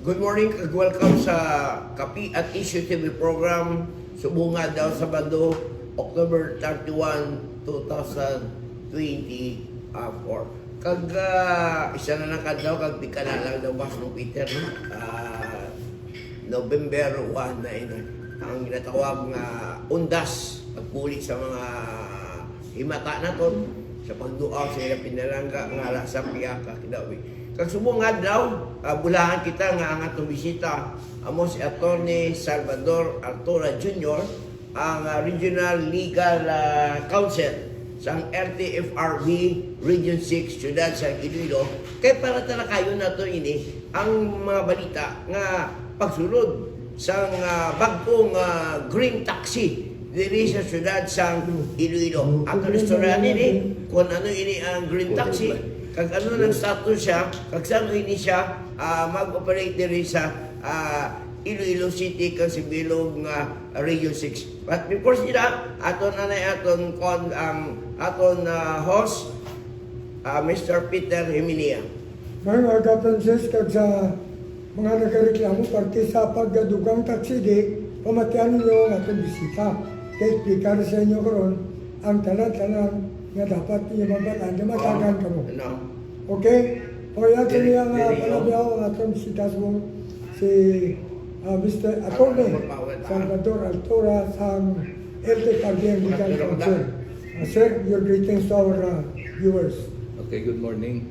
Good morning, welcome sa Kapi at Issue TV program. Subunga daw Sabado, October 31, 2024. Isa na lang kadlaw, kag di ka na lang daw Boss ng Peter, no? November 1 na ino. Ang ginatawag nga undas, pagpulit sa mga himata na to, sa pagduaw sa ilang pinalangga, nga sa piyaka, kidawi. Kag subong nga daw, bulahan kita nga ang atong bisita amo si Attorney Salvador Artura Jr., ang Regional Legal Counsel sa LTFRB Region 6 Ciudad San Iloilo. Kay para talakayon nato ini ang mga balita nga pagsulod sa bagong green taxi diri sa Ciudad San Iloilo. Ato istorya nini kung ano ini ang green taxi, kag ano ng status siya, kag saan ini siya mag-operate diri sa Iloilo City kag si Bilog Region 6. But before sila, aton host, Mr. Peter Jimenea. Mga ka-Francis, kag sa mga nagreklamo parte sa pagdugang taxi di, pamatian ninyo ang atong bisita. Kaya explicar sa inyo karon ang tanan-tanan nga dapat iyababalan na matagan ka mo. Ano? Okay? O yan sa niya nga panabiyaw ang atong bisita mo si Mr. Atty. Salvador Artura sa LTFRB Legal Counsel. Sir, your greetings to our viewers. Okay, good morning.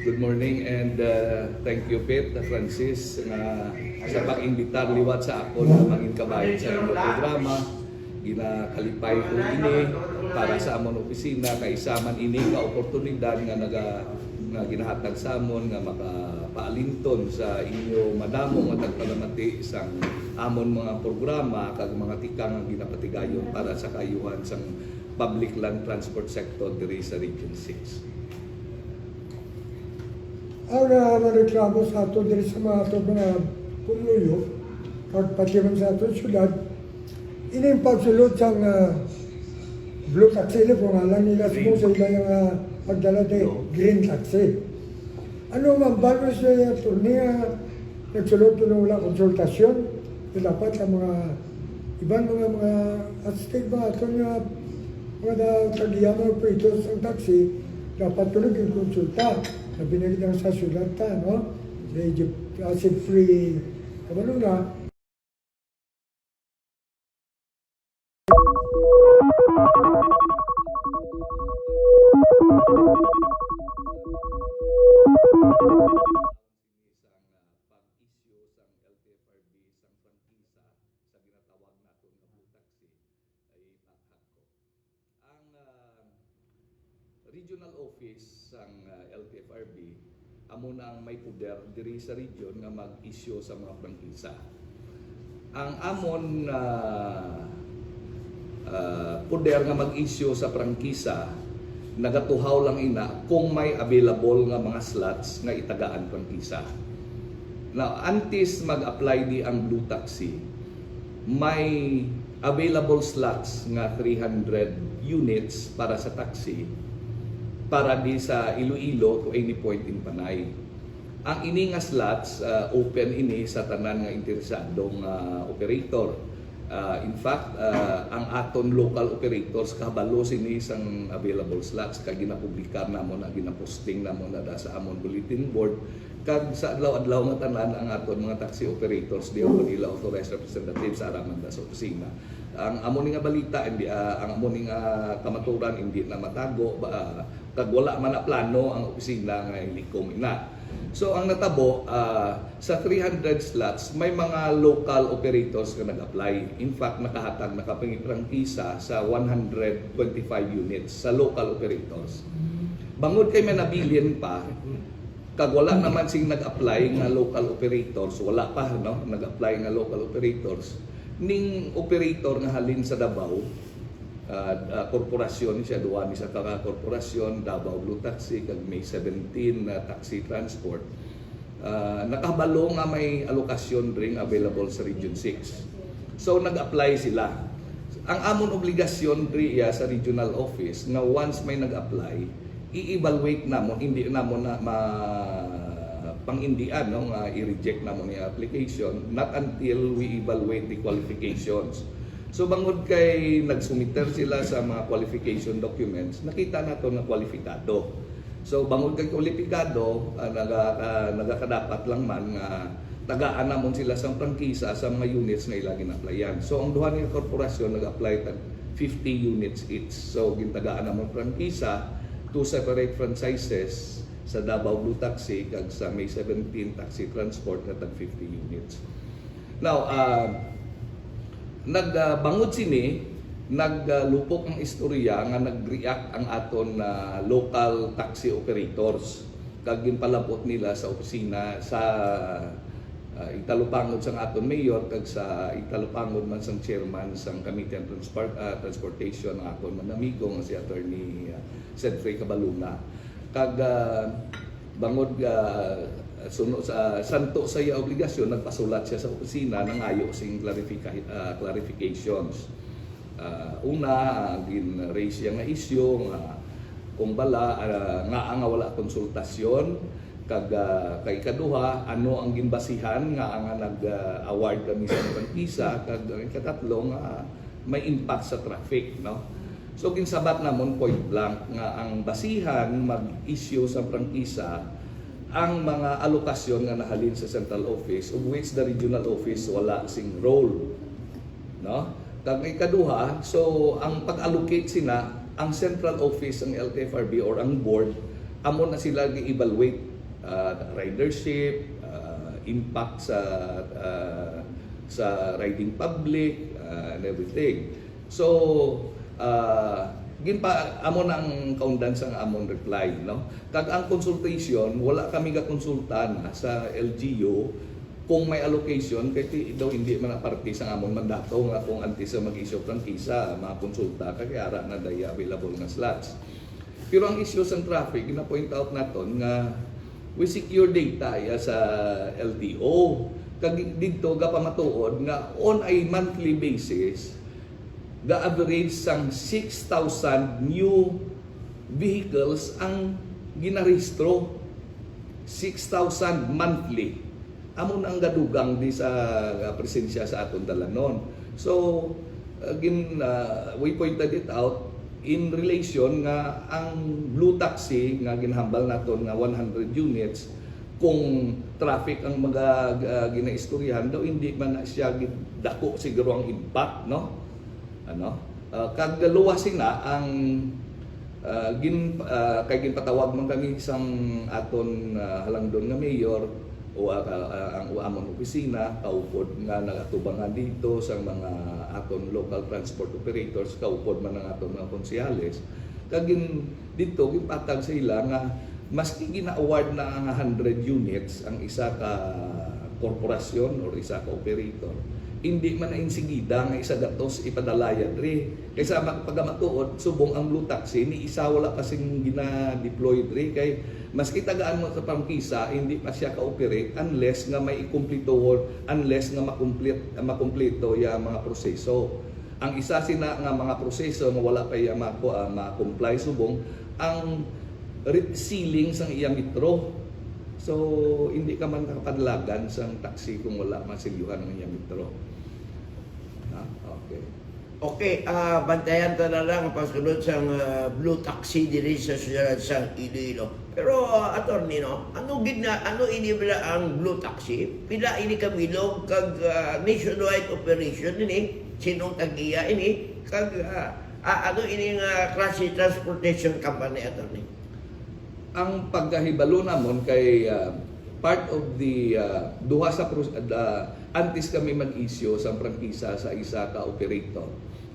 Good morning and thank you, Pete, Francis, sa pag-imbitar liwat sa ako na mangin kabayan sa inyong programa. Ginakalipay ko ini para sa amon opisina, kaisaman ini ka oportunidad nga ginahatag sa amon nga makapaalinton sa inyo madamo nga tagpalamati sang amon mga programa kag mga tikang nga ginapatigayon para sa kayuhan sang public land transport sector diri sa Region 6. Ang reklamo sa ato diri sa mga ato mga pumluyo, kag pati man sa ato syudad, ini yung pagsulod sa blue taxi, pangalan nila sa ila yung pagdala de green taxi. Ano man bago sa turniya, nagsulod ko na wala konsultasyon, dapat ang mga ibang mga at-stake mga ito mga kagiyama operators ng taxi, dapat ko naging konsulta na binigyan sa syudad ta, no? Sa Egypt, acid-free, kabalo na. Regional office sang LTFRB amo na ang may poder diri sa region nga mag-issue sa mga prangkisa. Ang amon poder nga mag-issue sa prangkisa nagatuhaw lang ina kung may available nga mga slots nga itagaan prangkisa. Now, antes mag-apply di ang blue taxi, may available slots nga 300 units para sa taxi para di sa Iloilo to any point in Panay. Ang ini nga slots open ini sa tanan nga interesadong operator. In fact, ang aton local operators kabalo sini sang available slots kag ginapublikar namo na ginaposting namo na sa amon bulletin board kag sa adlaw-adlaw nga tanan ang aton mga taxi operators di nila authorized representatives sa araman da sa opisina. Ang amon nga balita hindi ang amon nga kamaturan hindi na matago kag wala man na plano ang opisina nga ilikom ina. So ang natabo sa 300 slots may mga local operators nga nag-apply. In fact nakahatag nakapangiprangkisa sa 125 units sa local operators. Bangod kay manabilin pa kag wala naman sing nag-apply nga local operators, wala pa no nag-apply nga local operators ning operator nga halin sa Davao. Korporasyon siya, duwa ni sa korporasyon, Davao Blue Taxi, kag may 17 taxi transport. Nakabalo nga may alokasyon ring available sa Region 6. So nag-apply sila. Ang amon obligasyon riya sa regional office na once may nag-apply, i-evaluate namon, hindi namon na pangindian no nga i-reject na mo ni application not until we evaluate the qualifications. So bangod kay nagsumiter sila sa mga qualification documents, nakita nato na kwalipikado. So bangod kay kwalipikado, nagakadapat lang man nga tagaan namon sila sa prangkisa sa mga units nga ila gin-applyan. So ang duha nga korporasyon nag-apply tag 50 units each. So gintagaan namon prangkisa, 2 separate franchises sa Davao Blue Taxi kag sa May 17 Taxi Transport na tag 50 units. Now, nagbangod sini, naglupok ang istorya nga nag-react ang aton local taxi operators kag ginpalabot nila sa opisina sa italupangod sang aton mayor kag sa italupangod man sang chairman sang Committee on Transportation ang aton man amigo nga si Attorney Cedric Cabaluna kag bangod sunod sa santo sa iya obligasyon nagpasulat siya sa opisina nang ayo sing clarifications. Una gin-raise siya nga issue nga kung bala nga wala konsultasyon kag kay kaduha ano ang ginbasihan nga ang nag-award kami sa prangkisa kag katatlo nga may impact sa traffic no. So ginsabat namon point blank nga ang basihan mag-issue sa prangkisa ang mga alokasyon nga nahalin sa central office of which the regional office wala sing role no. Kag ikaduha, so ang pag-allocate sina ang central office ang LTFRB or ang board amo na sila gi-evaluate ridership, impact sa riding public and everything. So amo na ang kaundan sa amon reply no. Kag ang consultation wala kami gakonsulta na sa LGU kung may allocation kay daw hindi man parte sa amon mandato nga kung antes sa mag-issue prangkisa mga konsulta kay ara na day available nga slots. Pero ang issue sa traffic gina-point out naton nga we secure data sa LTO kag didto ga pamatuod nga on a monthly basis the average sang 6,000 new vehicles ang ginarehistro 6,000 monthly amo na ang gadugang di sa presensya sa aton dalanon. So we pointed it out in relation nga ang Blue Taxi nga ginhambal naton nga 100 units kung traffic ang mga ginaistoryahan daw hindi man na siya dako siguro ang impact no kag luwasin na ang kay ginpatawag man kami isang aton halangdon nga mayor o ang amon opisina kaupod nga nagatubangan dito sa mga aton local transport operators kaupod man ang aton mga konsyales kag dito ginpatag sa ila nga maski gina-award na ang 100 units ang isa ka korporasyon or isa ka operator hindi man na insigida nga isa gatos ipadalaya dre kaysa pagmatuod subong ang Blue Taxi ni isa wala kasing gina-deploy dre kay maski tagaan mo sa prangkisa hindi pa siya ka-operate unless nga may ikumpleto unless nga makumpleto ya mga proseso. Ang isa sina nga mga proseso nga wala pa ya ma-comply subong ang sealing sang iyang metro. So hindi ka man nakapadlagan sang taxi kung wala masilyuhan ang iyang metro. Okay. Okay, bantayan ta na lang pasunod sa Blue Taxi diri sa syudad sa Iloilo. Pero attorney no, ano ini bala ang Blue Taxi? Pila ini kabilog kag nationwide operation ini sinong tagiya ini kag ano ini nga klase transportation company attorney? Ang pagkahibalo namon kay part of the duha sa antes kami mag-issue sa prangkisa sa isa ka operator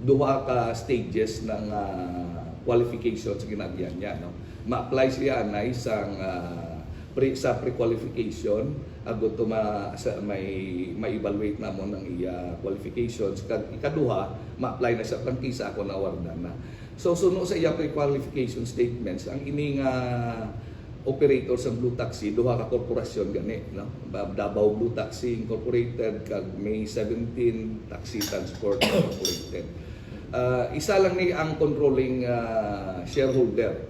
duha ka stages ng qualifications ginagyan niya no ma-apply siya na isang sa pre-qualification ago to ma-evaluate namon ang iya qualifications kag ikaduha ma-apply na sa prangkisa ako na awardan na. So suno sa iya pre-qualification statements ang ini nga operator sa Blue Taxi duha ka korporasyon gani no Davao Blue Taxi Incorporated kag May 17 Taxi Transport Incorporated. Isa lang ni ang controlling shareholder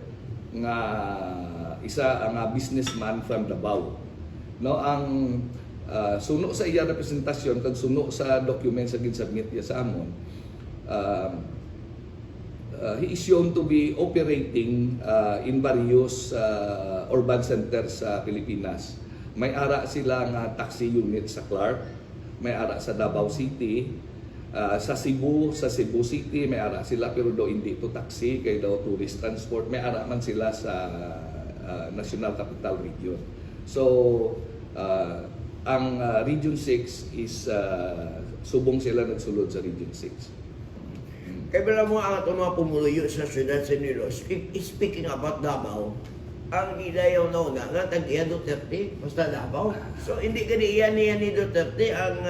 nga isa ang businessman from Davao no, ang suno sa iya representasyon kag suno sa documents sa ginsubmit niya sa amon, he is shown to be operating in various urban centers sa Pilipinas. May ara sila nga taxi unit sa Clark, may ara sa Davao City, sa Cebu City may ara sila pero do hindi to taxi kay daw tourist transport, may ara man sila sa National Capital Region. So ang Region 6 is subong sila nagsulod sa Region 6. Kaya bala mo ang itong mga pumuluyo sa syudad sa Nilo, speaking about Davao, ang ilayaw na una, nga tag-iya Duterte, basta Davao. So hindi gani iyan ni Duterte ang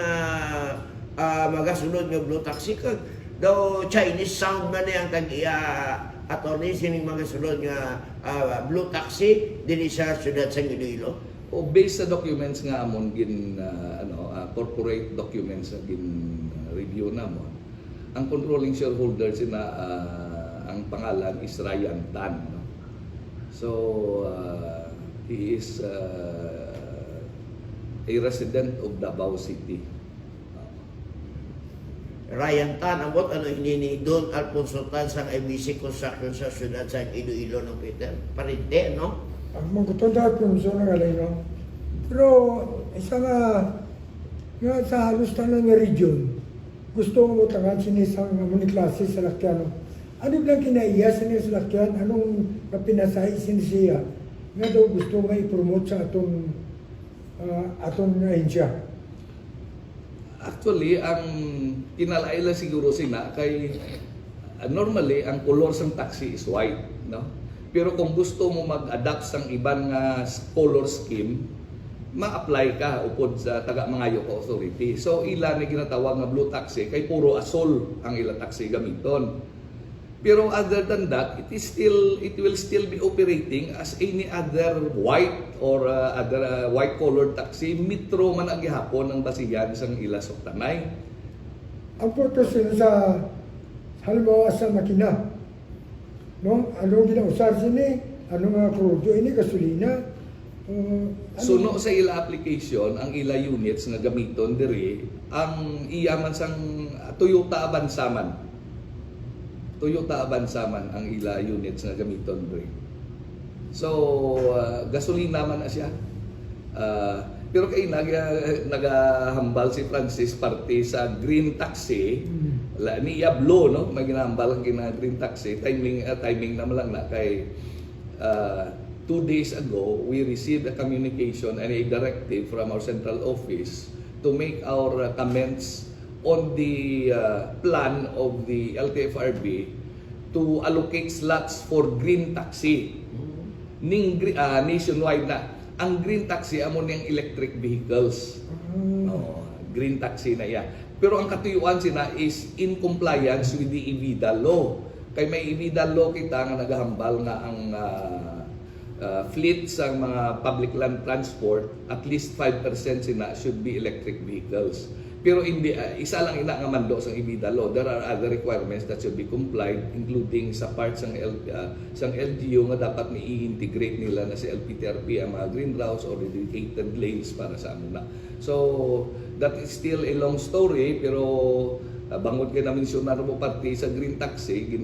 magasunod nga blue taxi kag daw Chinese sound man ang tag-iya attorney sining magasunod nga blue taxi dili sa syudad sa Iloilo. O based sa documents nga amon gin corporate documents na gin review namon, ang controlling shareholder sina ang pangalan is Ryan Tan, no? So he is a resident of Davao City. Ryan Tan, ambot ano ni Don Alfonso Tan sa ABC Construction sa syudad sa Iloilo no Peter? Parinte, no? Ang magkutunda kung so na galay, no? Pero isa nga sa halos tanan nga region, gusto mo tangan sinisang mga klase sa lakyan. Ano lang kinaiya sa lakyan? Anong napinasay sinisiya? Nga daw gusto nga i-promote sa atong ahensya. Actually, ang kinalaila siguro sina kay normally ang color ng taxi is white, no? Pero kung gusto mo mag-adapt sang ibang color scheme, ma-apply ka upod sa taga-mangayo ka authority. So ila ni ginatawag nga blue taxi kay puro asol ang ila taxi gamiton. Pero other than that, it will still be operating as any other white or other white colored taxi. Metro man ang gihapon ang basihan sang ila suktanay. Ang purpose nila sa halimbawa sa makina, no? Ano ginausar sini? Ano nga crudo ini gasolina? Suno sa ila application ang ila units nga gamiton diri ang iyaman sang Toyota Avanzaman. Toyota Avanzaman ang ila units nga gamiton diri. So gasolina man na siya. Pero kay nagahambal si Francis parte sa green taxi. Niya blue, no? May ginahambal ang green taxi. Timing na lang na kay 2 days ago, we received a communication and a directive from our central office to make our comments on the plan of the LTFRB to allocate slots for green taxi. Nationwide na. Ang green taxi amo niyang electric vehicles. Green taxi na iya. Pero ang katuyuan sina is in compliance with the EVIDA law. Kay may EVIDA law kita nga nagahambal nga ang fleet sa mga public land transport, at least 5% sina should be electric vehicles. Pero hindi, isa lang ina nga mando sa EVIDA law. There are other requirements that should be complied, including sa parts ng LGU nga dapat i-integrate nila na sa LPTRP ang mga green routes or dedicated lanes para sa amuna. So, that is still a long story, pero bangod ka na mensyonar mo pati sa green taxi,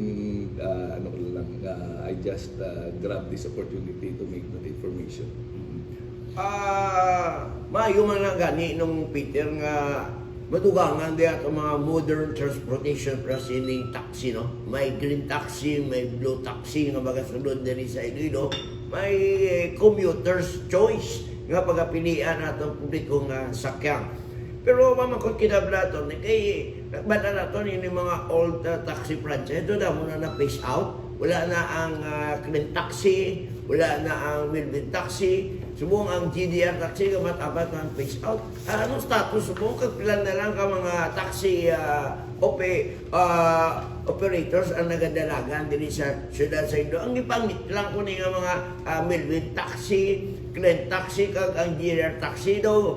I just grab this opportunity to make that information. Maayo man lang gani nung Peter nga matugangan di ato mga modern transportation proceeding taxi, no? May green taxi, may blue taxi nga magasunod diri sa Iloilo, may commuter's choice nga pagapilian atong publiko nga sakyan. Pero mamakot kinablaton kay bata naton ini mga old taxi franchise do da mo na phase out. Wala na ang clean taxi, wala na ang Milvin taxi, subong ang GDR taxi nga matabat ng phase out. Anong status subong kagpilan na lang ka mga taxi operators ang nagadalagan din sa syudad sa Iloilo. Ang ipangit lang ko nga mga Milvin taxi, clean taxi, kag ang GDR taxi daw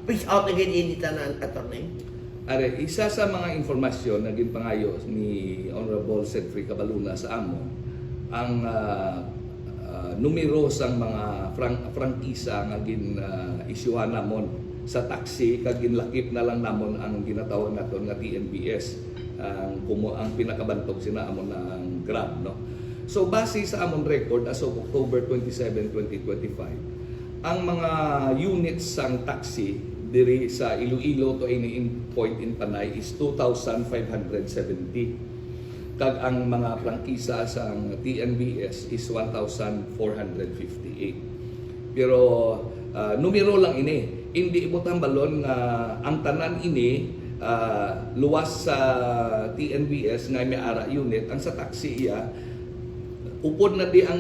phase out again initanan attorney. Are, isa sa mga informasyon na ginpangayo ni Honorable Cedric Cabaluna sa amo, ang numero sang mga prangkisa nga isyuhan namon sa taxi kag ginlakip na lang namon ang ginatawag naton nga TNBS, ang pinakabantog sina amon ang Grab, no. So base sa amon record as of October 27, 2025, ang mga units sang taxi diri sa Iloilo to any point in Panay is 2,570. Kag ang mga prangkisa sa TNBS is 1,458. Pero numero lang ini. Hindi ibutang balon nga ang tanan ini luwas sa TNBS nga may ara unit, ang sa taxi iya upod na di ang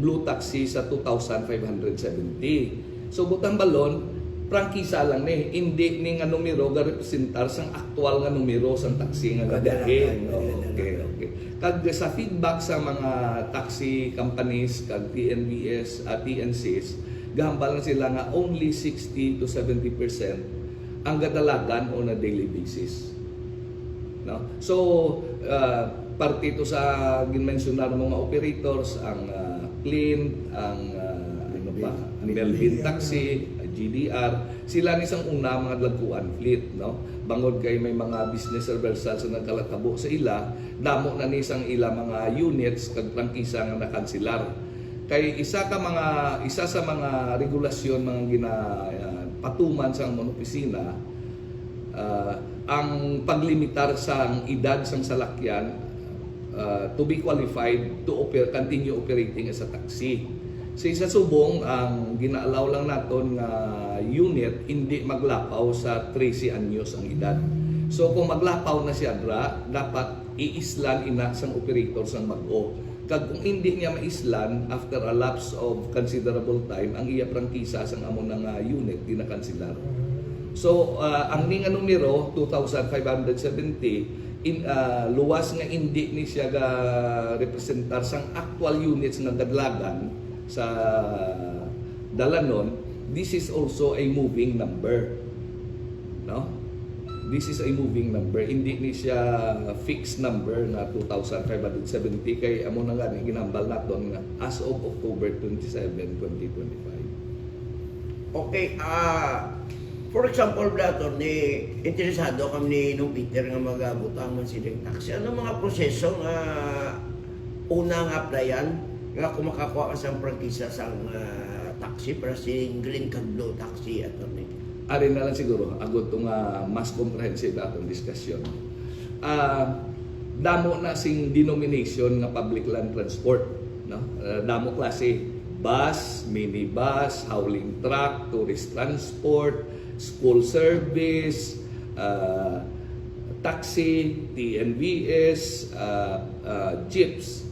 blue taxi sa 2,570. So butang balon prangkisa lang ni, hindi ni nga numero ga representar sang aktual nga numero sang taxi nga gadahin. Okay. Kag sa feedback sa mga taxi companies kag TNBS at TNCs, gahambal na sila nga only 60 to 70% ang gadalagan on a daily basis. No? So parte ito sa ginmensionar mga operators, ang Clint, ang Melvin Taxi, GDR, sila ni sang una mga dagkuan fleet, no. Bangod kay may mga business reversal sa nagkalatabo sa ila, damo na ni sang ila mga units kag prangkisa nga nakanselar. Kay isa sa mga regulasyon mga patuman sa mga opisina, ang paglimitar sa edad sang salakyan to be qualified to continue operating as a taxi. Sa isa subong, ang ginaalaw lang naton nga unit hindi maglapaw sa 13 anyos ang edad. So kung maglapaw na siya dapat iislan ina sang operator sang mag-o. Kag kung hindi niya maislan after a lapse of considerable time, ang iya prangkisa sang amon nga unit di na kanselar. So ang ni nga numero 2,570 luwas nga hindi ni siya ga representar sang actual units nga dadlagan sa dalanon. This is also a moving number, no. This is a moving number, hindi ni siya fixed number na 2,570 kay amo na nga ginambal naton nga as of October 27, 2025. Okay, for example, dato ni interesado kami ni nung Peter nga magabutang man silang taxi. Ano mga proseso nga unang applyan nga kung makakuha ka sa prangkisa sa taxi para si green kag blue taxi attorney? Ari na lang siguro agud tong mas comprehensive atong diskusyon. Damo na sing denomination nga public land transport, no. Damo klase: bus, minibus, hauling truck, tourist transport, school service, taxi, TNBS, jeeps.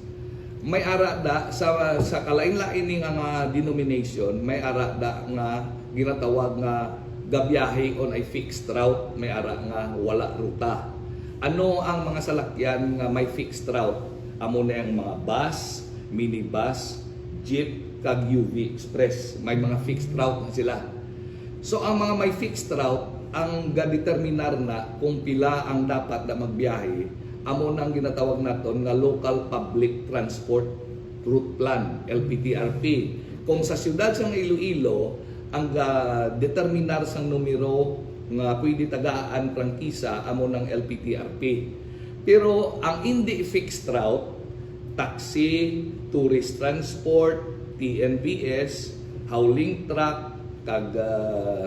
May ara da sa kalain-lain ni nga denomination, may ara da nga ginatawag nga gabiyahe on a fixed route, may ara nga wala ruta. Ano ang mga salakyan nga may fixed route? Amo na ang mga bus, minibus, jeep, kag UV Express. May mga fixed route na sila. So ang mga may fixed route, ang ga-determinar na kung pila ang dapat na magbiyahe, amo nang ginatawag naton nga Local Public Transport Route Plan, LPTRP. Kung sa siyudad sang Iloilo, ang determinar sang numero nga pwede tagaan prangkisa amo ng LPTRP. Pero ang hindi fixed route, taxi, tourist transport, TNBS, hauling truck, kag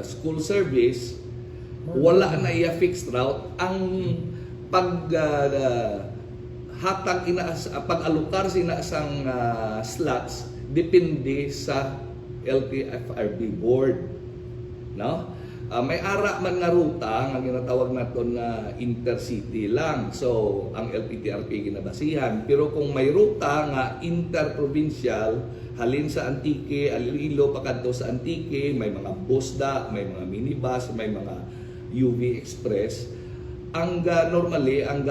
school service, wala na iya fixed route. Ang pag-alokar sina sang slots depende sa LTFRB board, no. May ara man nga ruta nga ginatawag naton na intercity lang, so ang LPTRP ginabasihan. Pero kung may ruta nga interprovincial halin sa Antique, Iloilo pakadto sa Antique, may mga busda, may mga minibus, may mga UV Express, ang normally ang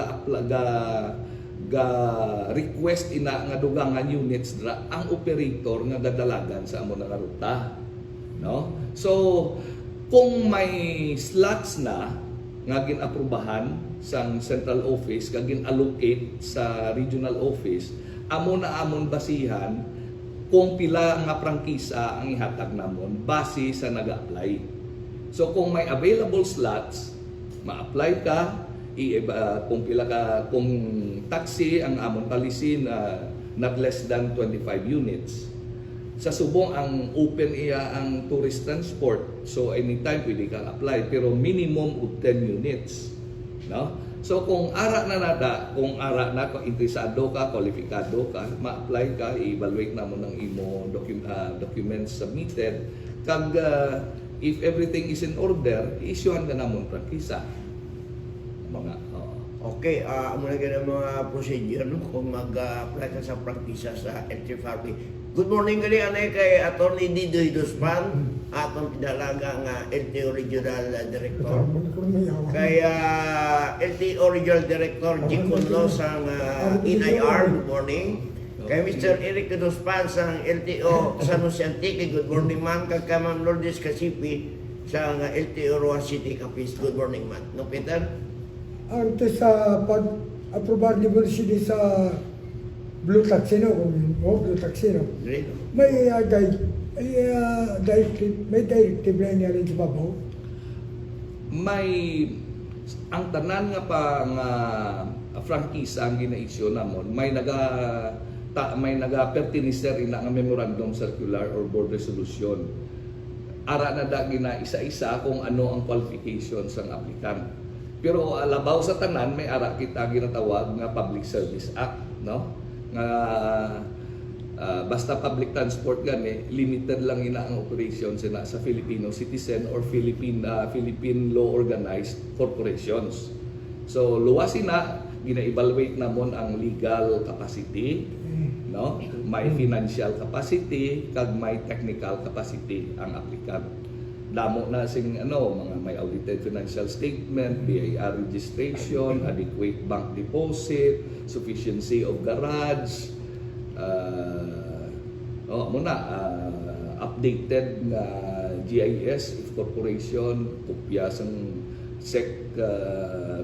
request ina nga dugangan units dra ang operator nga dadalagan sa amo nga ruta, no. So kung may slots na nga ginaprubahan sa central office kag gin-allocate sa regional office, amo na amon basihan kung pila nga prangkisa ang ihatag namon base sa nag-apply. So kung may available slots, ma-apply ka, kung pila ka, kung taxi ang amon policy na not less than 25 units. Sa subong ang open iya ang tourist transport. So anytime pwede kang apply pero minimum of 10 units. No? So kung ara na nada, kung ara na kung interesado ka, kwalipikado ka, ma-apply ka, i-evaluate na mo ng imo documents submitted. Kag if everything is in order, i-issuehan ka na mo prangkisa. Mga Okay, amo na ganun mga procedure no? Kung mag-apply ka sa prangkisa sa LTFRB. Good morning gali anay kay Attorney Didoy Dospan, atong pinalaga nga LTO Regional Director. Kay LTO Regional Director Jiconlo sang NIR, good morning. Kay Mr. Eric Dospan sang LTO San Jose Antique, good morning ma'am. Kag kay Ma'am Lourdes Casipi sang LTO Roa City Capiz, good morning ma'am. No Peter? Antes sa pag-aprobar ni City sa Blue Taxi, no? Blue Taxi, no? Great. May directive na niya rin sa babaw. May ang tanan nga pa nga frankisa ang gina-issue namon, may naga-pertinister ina nga memorandum circular or board resolution. Ara na da gina isa-isa kung ano ang qualifications ng applicant. Pero labaw sa tanan may ara kita ginatawag nga Public Service Act, no? Nga basta public transport gani, limited lang ina ang operations ina sa Filipino citizen or Philippine law organized corporations. So luwas ina gina-evaluate namon ang legal capacity, no? May financial capacity kag may technical capacity ang applicant. Damo na sing mga may audited financial statement, BIR registration, adequate bank deposit, sufficiency of garage, updated na GIS if corporation, kopya sang SEC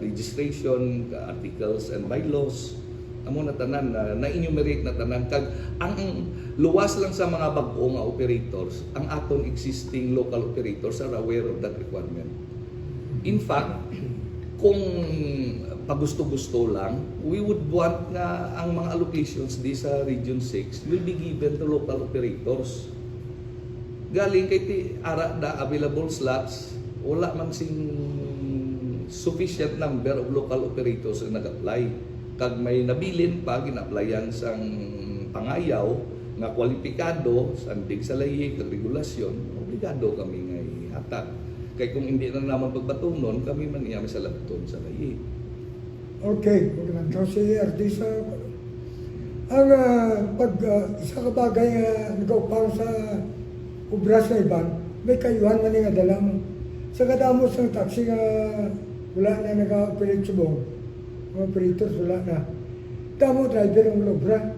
registration, articles and bylaws. Amo na tanan na enumerate na tanan kag ang luwas lang sa mga bag-o nga operators, ang aton existing local operators are aware of that requirement. In fact, kung pagusto-gusto lang, we would want nga ang mga allocations di sa Region 6 will be given to local operators. Galing kay ara da available slots, wala man sing sufficient number of local operators na nag-apply. Kag may nabilin pa gin-applyan sang pangayaw nga kwalipikado sandig sa lahi kag regulasyon, obligado kami nga ihatag. Kay kung hindi na naman pagbatunon, kami man iya sa labton sa lahi. Okay, maganda si Artisa. Ang isa ka bagay nag-upang sa ubras na iban, may kayuhan man nga dalang sa kadamos ng taxi nga wala na nag-operate sa buong. Mga operators wala na. Damo driver ang lobra.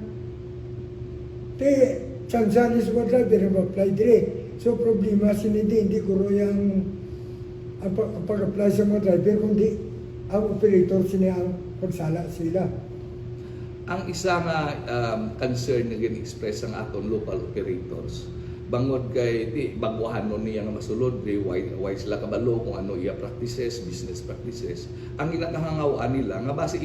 Chansan is mga driver ang apply dire. So problema hindi guro yung pag-apply sa mga driver kundi ang operator ang pagsala sila. Ang isa nga concern na gin-express ang aton local operators bangod kay bagwahan niya nga masulod why sila kabalo kung ano iya practices, business practices. Ang ginakahangawaan nila nga base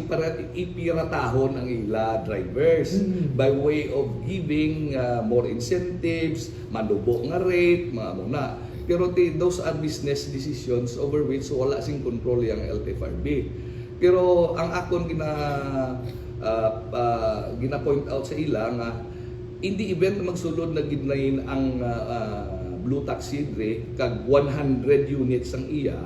ipiratahon ang ila drivers by way of giving more incentives, manubo nga rate, mga muna. Pero those are business decisions over which wala sing control yang LTFRB. Pero ang akon gina-point out sa ila nga hindi event na magsulod na gidnayin ang Blue Taxi dre kag 100 units ang iya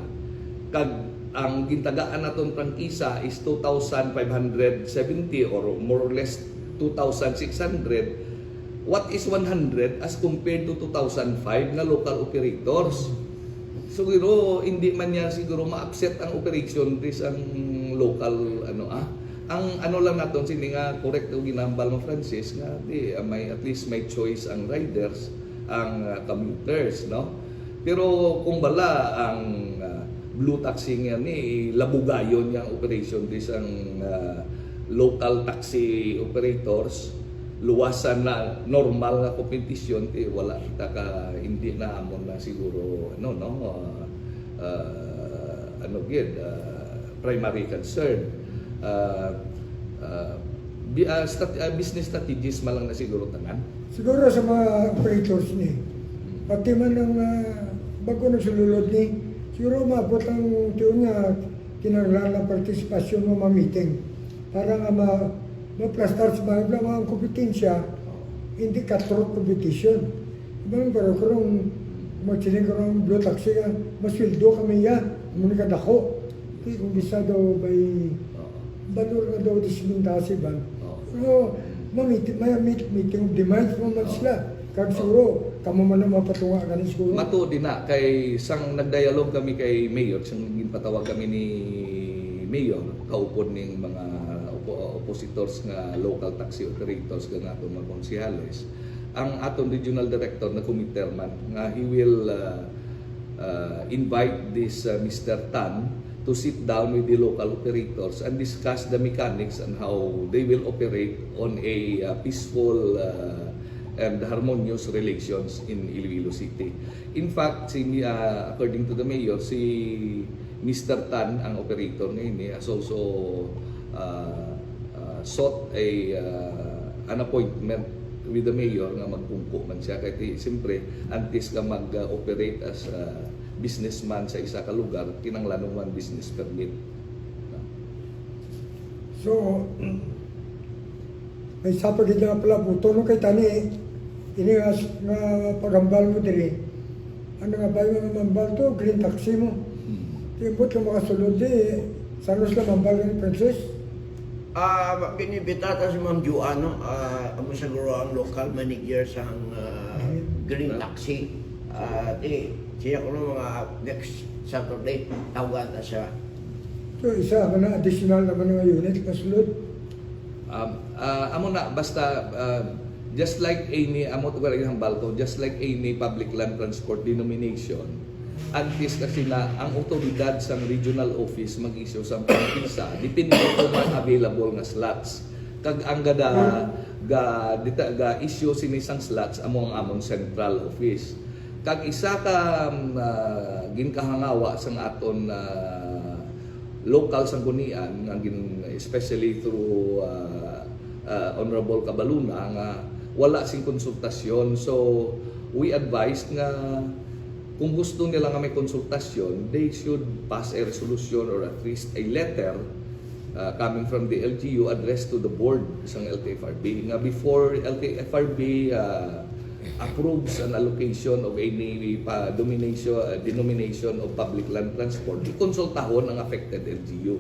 kag ang gintagaan naton prangkisa is 2,570 or more or less 2,600. What is 100 as compared to 2005 na local operators? Siguro hindi man yan siguro ma-upset ang operation this ang local ang lang naton sini nga correct og ginambal mo Francis nga may at least may choice ang riders, ang commuters, no? Pero kung bala ang Blue Taxi nga ni labugayon yang operation this ang local taxi operators, luwasan na normal nga kompetisyon wala kita ka hindi na amon na siguro primary concern. Business strategies malang na siguro tanan. Siguro sa mga operators ni, pati man ang bago na sululod ni, siguro maabot ang tiyon nga kinanglan na partisipasyon mo ma-meeting para nga ma-plastar sa mga kompetensya, hindi cutthroat competition. Ibang pero kung magsiling ko ng blue taxi ka, maswildo kami ya, muna ka dako. Kung bisa daw by balor na daw dismintasi ba. Pero meeting of demands mo man sila. Kag siguro, kamo man na mapatunga ka ni siguro. Mato din na, kay sang nagdialog kami kay Mayor, sang patawag kami ni Mayor, kaupod ning mga opositors nga local taxi operators nga aton mga konsehales. Ang aton regional director na committee man nga he will invite this Mr. Tan to sit down with the local operators and discuss the mechanics and how they will operate on a peaceful and harmonious relations in Iloilo City. In fact, according to the mayor, si Mr. Tan, ang operator ngayon, has also sought an appointment with the mayor nga magpungko man siya. Kaya siyempre, antes ka mag-operate as businessman sa isa ka lugar, kinanglan man business permit. So, may sapag ito nga pala po, tono kay Tani, ini nga pagambal mo diri. Ano nga ba yung mambal to? Green taxi mo. Timbot ka makasulod saan sila mambal ni Princess? Binibitata si Ma'am Juano, ang siguro ang local manager sa Green Taxi. Siya ko ng mga next Saturday, tawagan na siya. So isa ka na additional naman ng unit kasulod? Amo na, basta just like any, amo to ang balko, just like any public land transport denomination, antes kasi na ang otoridad sa regional office mag-issue sa prangkisa, depende kung man available nga slots. Kag ang ga issue sinisang slots among amon central office. Kag isa ka ginkahangawa sa aton local sanggunian especially through Honorable Cabaluna nga wala sing konsultasyon. So we advise nga kung gusto nila nga may konsultasyon, they should pass a resolution or at least a letter coming from the LGU addressed to the board ng LTFRB nga before LTFRB approves an allocation of any denomination of public land transport, ikonsultahon ang affected LGU.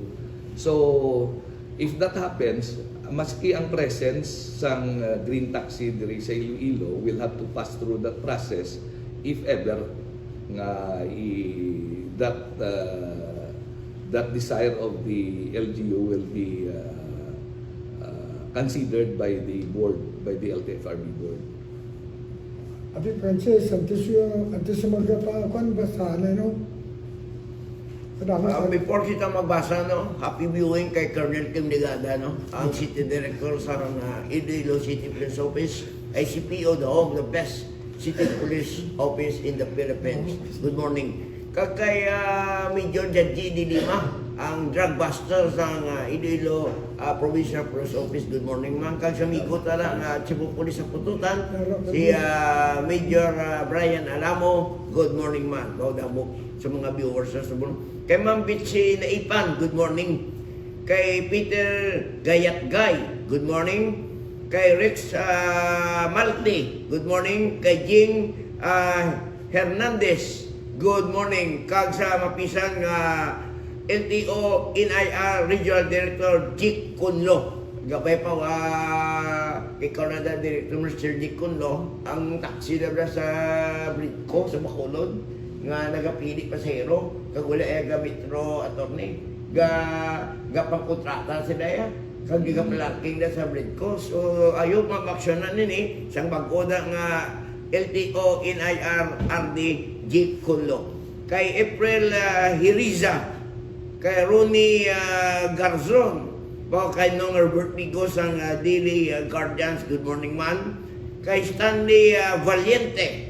So, if that happens, maski ang presence sang green taxi diri sa Iloilo will have to pass through that process if ever nga that desire of the LGU will be considered by the board, by the LTFRB board. Abi Princess, antes magkapakuan ba sana, no? Before kita magbasa, no, happy viewing kay Colonel Kim Ligada, no, ang City Director sa Iloilo City Police Office, ICPO, the home, the best City Police Office in the Philippines. Good morning. Kay Major Jadji de Lima, ang drug buster sa Iloilo Provincial Police Office. Good morning, ma'am. Kag sa amigo tala nga Chief of Police sa Pututan, si Major Brian Alamo. Good morning, ma'am. Gaudamo sa mga viewers sa Subon. Kay Ma'am Bitsi Naipan, good morning. Kay Peter Gayatgay, good morning. Kay Rex Malte, good morning. Kay Jing Hernandez, good morning. Kag sa mapisang LTO NIR Regional Director Jik Kunlo. Gabay pa kay Canada Director Mr. Jik Kunlo, ang taxi na sa Britco sa Bacolod nga nagapili pasahero kag wala metro attorney ga pangkontrata sila ya kag giga-parking na sa Britco. So ayo mamaksyonan nini sang bag-o nga LTO NIR RD Jeep Kunlo. Kay April Hiriza, kay Ronnie Garzon, Pao kay Nong Herbert Migos ang Daily Guardians, good morning man. Kay Stanley Valiente,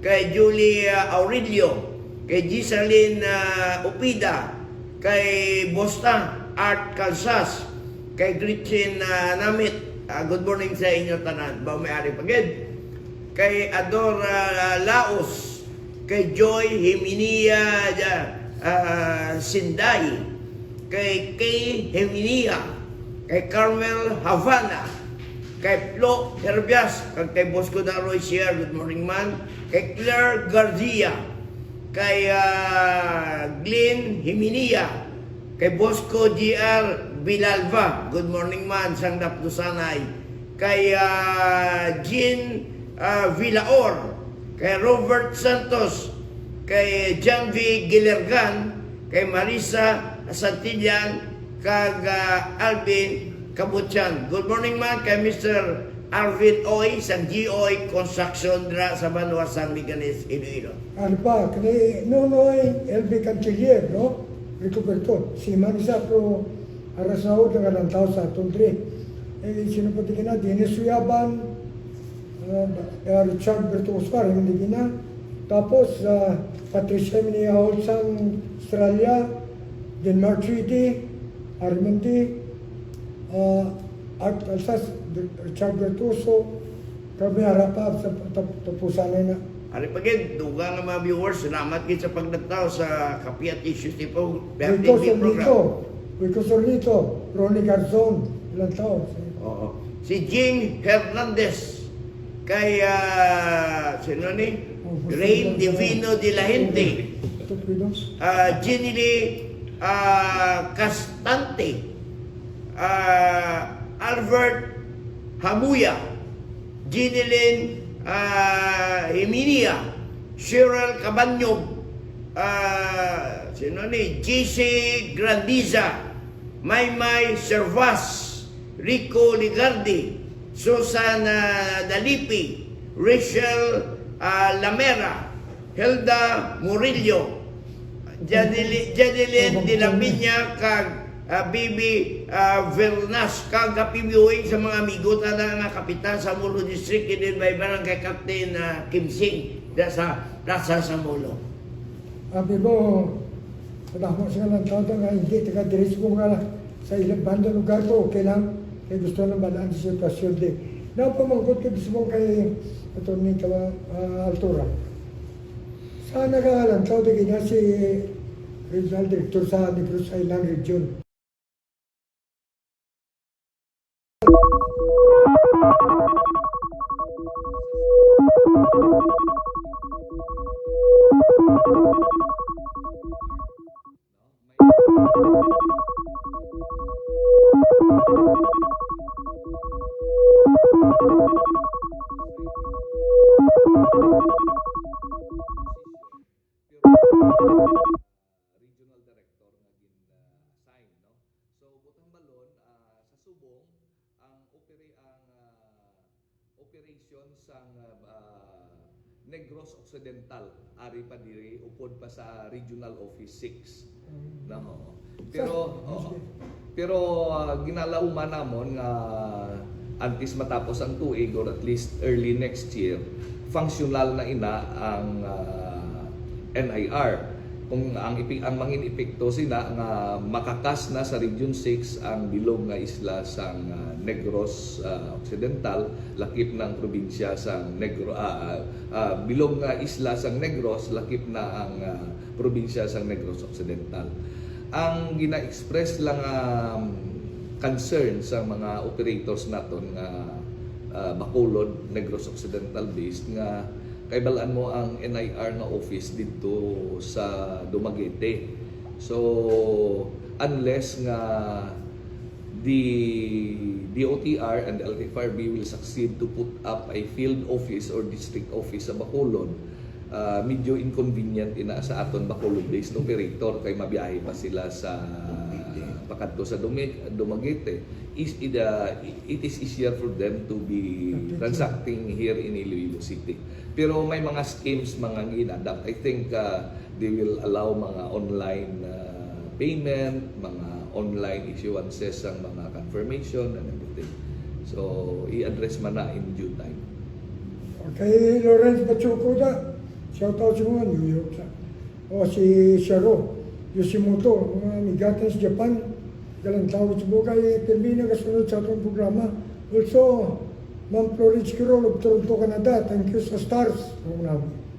kay Julie Aurelio, kay Gisaline Upida, kay Bosta Art Calzas, kay Gretchen Namit, good morning sa inyo tanan, ba may-ari pagid. Kay Ador Laos, kay Joy Himinia Sinday, kay Kay Himinia, kay Carmel Havana, kay Flo Herbias, kay Bosco Daroy Sierra, good morning man, kay Claire Garcia, kay Glenn Himinia, kay Bosco GR Bilalva, good morning man, sang Dapdusanay, kay Jean Villaor, kay Robert Santos, kay Janvi Gilergan, kay Marisa Santillan, kag Alvin Kabutyan. Good morning man kay Mr. Alvin Oy sa GOy Construction dra sa Banwa San Miganes, Iloilo. Ano pa, kani Nonoy LB Canciller, no? Ricoberto, si Marisa pro arasaw ng alang tao sa tundri. Sino pa tingin na, Dennis Suyaban, Richard Berto Oscar, hindi na. Tapos, Patricia Miniahol sa Australia, Denmark Treaty, Armandi, Art Alsas, Richard Bertuso, kami harap sa tapusan na. Ari pagid, duga nga mga viewers, salamat gid sa pagdagtaw sa Kapiat Issues tipo Rico TV Solito, program. Rico Solito, Ronnie Garzon, ilang taon. Oo. Si Jing Hernandez, kay sino ni? Rain Divino de la Gente, Tupido. Jenny Castante, Albert Hamuya, Ginilin Himinia, Cheryl Cabanyog, sino ni? JC Grandiza, Maymay Servas, Rico Ligardi, Susan Dalipi, Rachel Lamera, Hilda Murillo, Jadelin de la Piña, kag Bibi Vernas, kag kapibiuing sa mga amigo na nga kapitan sa Molo District, din by Barangay Captain Kim Sing sa Plaza sa Molo. Abi mo, mo siya lang tao nga hindi taga-diris ko nga sa ilang banda lugar ko, okay lang. Kaya gusto lang balaan sa sitwasyon din. Napamangkot ko gusto mo kay Atty. Altura. Saan nag-aalang tao din niya si Regional Director sa Negros Island Region. Regional director nga gin-assign, no? So butang balon sa subong ang operation sang Negros Occidental ari pa diri upod pa sa Regional Office 6. No. Pero ginalauman namon nga antes matapos ang tuig or at least early next year, functional na ina ang NIR. Kung ang mangin epekto sina nga makakas na sa Region 6 ang bilog nga isla sang Negros Occidental, lakip ng probinsya sang bilog nga isla sang Negros, lakip na ang probinsya sang Negros Occidental. Ang gina-express lang concern sa mga operators naton nga Bacolod, Negros Occidental based nga kay balaan mo ang NIR nga office dito sa Dumaguete. So unless nga the DOTR and the LTFRB will succeed to put up a field office or district office sa Bacolod, medyo inconvenient ina sa aton Bacolod-based operator kay mabiyahe pa sila sa pakadto sa Dumaguete. It is easier for them to be transacting here in Iloilo City. Pero may mga schemes mga ginadapt. I think they will allow mga online payment, mga online issuances ang mga confirmation and everything. So, i-address man na in due time. Kay Lawrence Bachuco da, shout out sa mga New York sa. O si Sharo, Yoshimoto, mga migatan sa Japan, galang tawag sa bukay, Pirmina kasunod sa atong programa. Also, Ma'am Florence Quirol of Toronto, Canada, thank you sa stars.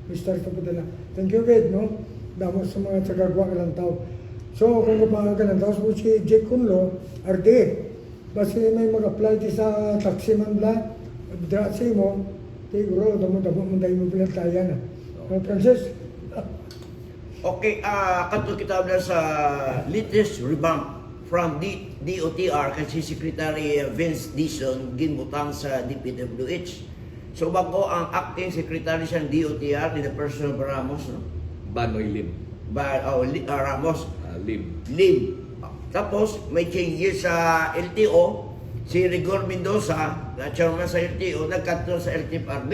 May stars na padala. Thank you, Wade, no? Damo sa mga tagagwa galang tao. So, kung mga galang tao, so si Jake Kunlo, RD, basta may mag-apply di sa taxi man bla, drasi mo, siguro, damo-damo mo dahil mo pinagtayan na. Francis? Okay, kanto kita na sa latest revamp from DOTR kasi Secretary Vince Dizon ginbutang sa DPWH. So bago ang acting secretary sa DOTR ni the person of Ramos, no? Banoy Lim. Ramos Lim. Lim. Tapos may changes sa LTO, si Rigor Mendoza, na chairman sa LTO, nagkanto sa LTFRB.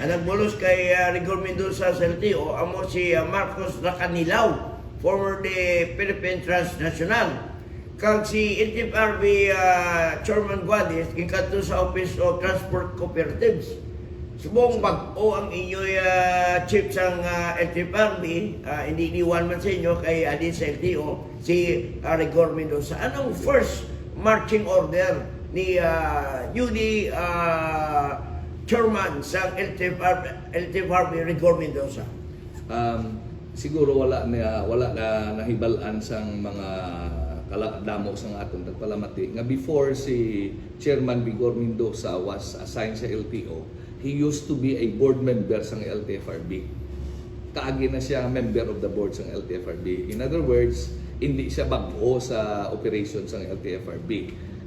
Ang nagbulos kay Rigor Mendoza sa LTO, amo si Marcos Racanilaw, former the Philippine Transnational. Kag si LTFRB Chairman Guadis, gikanto sa Office of Transport Cooperatives. Subong bag-o ang inyo'y chief sang LTFRB, hindi iniwan man sa inyo kay adin sa LTO, si Rigor Mendoza. Anong first marching order ni newly chairman sa LTFRB Rigor Mendoza? Siguro wala na nahibalaan sang mga damo sa atong nagpalamati nga before si Chairman Vigor Mendoza was assigned sa LTO, he used to be a board member sa LTFRB. Kaagi na siya member of the board sa LTFRB. In other words, hindi siya bago sa operations ng LTFRB.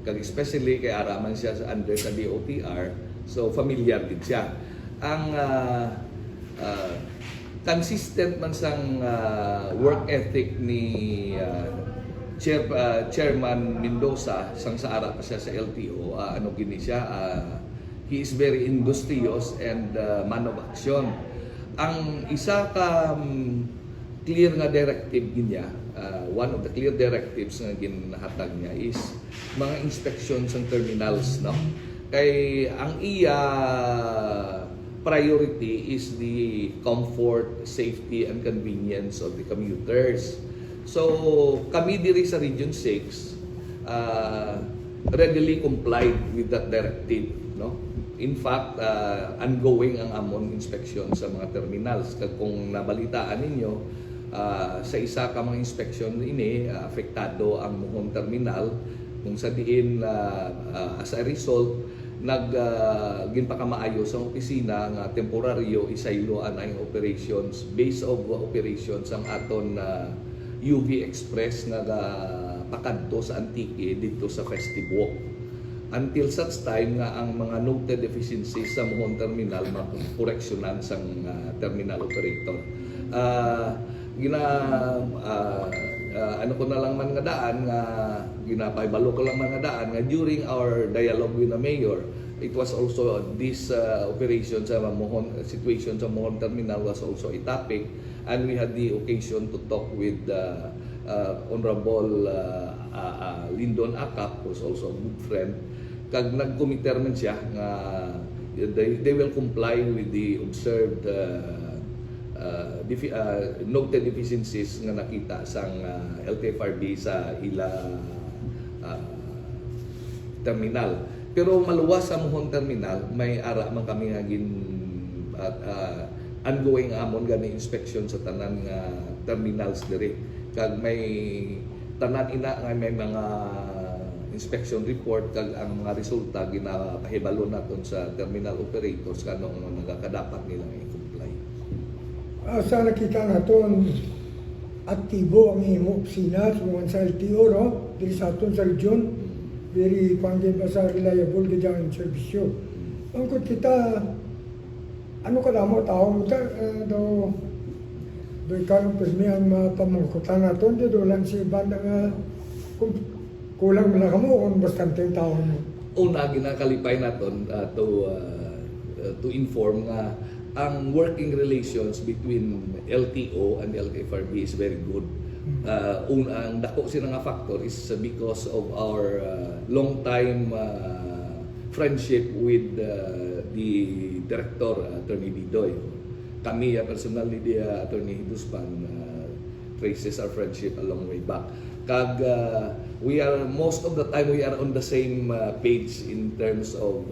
Kag especially kay araman siya sa under sa DOTR, so familiar din siya. Ang consistent man sang work ethic ni Chairman Mendoza sang sa ara pa siya sa LTO, ano gini siya, he is very industrious and man of action. Ang isa ka clear nga directive niya, one of the clear directives nga ginahatag niya is mga inspections ng terminals, no? Kay ang iya priority is the comfort, safety and convenience of the commuters. So, kami diri sa Region 6 readily complied with that directive, no? In fact, ongoing ang amon inspection sa mga terminals. Kung nabalitaan ninyo, sa isa ka mga inspection ini, apektado ang Mohon Terminal, kung sa diin as a result, ginpakamaayo sa opisina nga temporaryo isayloan ang operations, base of operations ang aton UV Express nga pakadto sa Antique dito sa Festive Walk. Until such time nga ang mga noted deficiencies sa Mohon Terminal makoreksyonan sa terminal operator. Ano ko na lang man nga daan nga ginapaibalo ko lang man nga daan nga during our dialogue with the mayor, it was also this operation sa Mohon situation sa Mohon Terminal was also a topic, and we had the occasion to talk with Honorable Lyndon Acap, who's also a good friend. Kag nag-committer man siya nga they will comply with the observed noted deficiencies nga nakita sang LTFRB sa ila terminal. Pero maluwas sa Mohon Terminal, may ara man kami nga ongoing amon gani inspection sa tanan nga terminals diri. Kag may tanan ina nga may mga inspection report, kag ang mga resulta ginapahibalo naton sa terminal operators kanong nagakadapat nilang i-comply. Sa nakita naton aktibo ang imo opisina sa LTO, no? Dili sa aton sa region, very pangin pa sa reliable gayang serbisyo. Angkot kita, ano ka damo tao mo ta do ikaw pesmi ang pamangkutan naton dito lang si banda nga kulang man kamo kung bastante tao mo. Una ginakalipay naton to inform nga ang working relations between LTO and LTFRB is very good. Ang dako sila nga factor is because of our long time friendship with the director, Attorney Didoy. Kami personally, Attorney Hiduspan, traces our friendship a long way back. Kag we are most of the time we are on the same page in terms of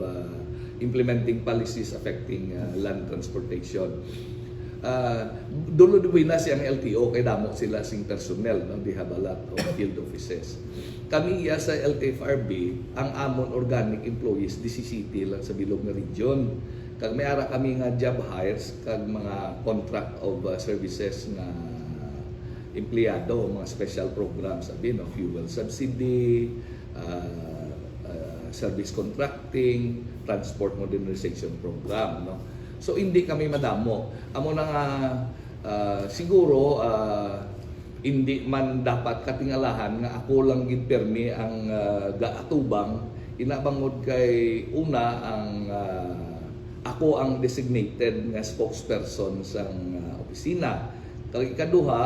implementing policies affecting land transportation. Dulo-duloy na siyang LTO kay damo sila sing personnel, no? They have a lot of field offices. Kami sa LTFRB, ang amon organic employees 17 lang sa bilog nga region. Kag may ara kami nga job hires kag mga contract of services nga empleyado, mga special programs, sabi, no? Fuel subsidy, service contracting, transport modernization program, no? So hindi kami madamo. Amo na nga siguro hindi man dapat katingalahan nga ako lang gid permi ang gaatubang inabangod kay una ang ako ang designated nga spokesperson sa opisina. Kag ikaduha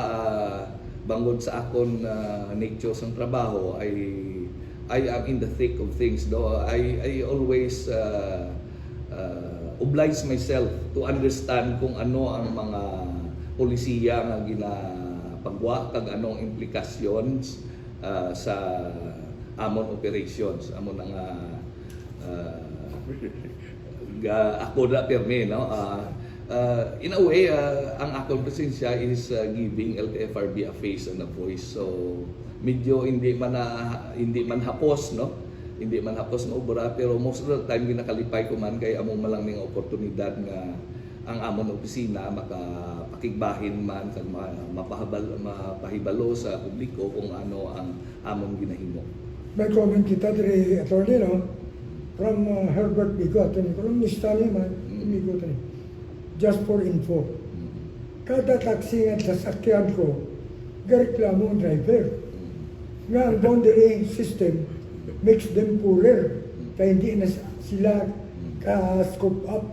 bangod sa akon nature sang trabaho I am in the thick of things, though I always oblige myself to understand kung ano ang mga polisiya nga ginapagwa kag anong implications sa amon operations, amon nga ako na permi, no? In a way, ang akong presensya is giving LTFRB a face and a voice. So medyo hindi man hapos, no? Hindi man hapos nga obra, pero most of the time ginakalipay ko man kay among malang ning oportunidad nga ang amon opisina makapakigbahin man kag mapahibalo sa publiko kung ano ang amon ginahimo. May comment kita dari attorney, no? From Herbert Bigo, attorney, from Nistani man, Bigo attorney. Just for info. Kada taxi nga sasakyan ko, gareklamo ang driver. Nga ang boundary system makes them poorer. Kaya hindi na sila ka-scope up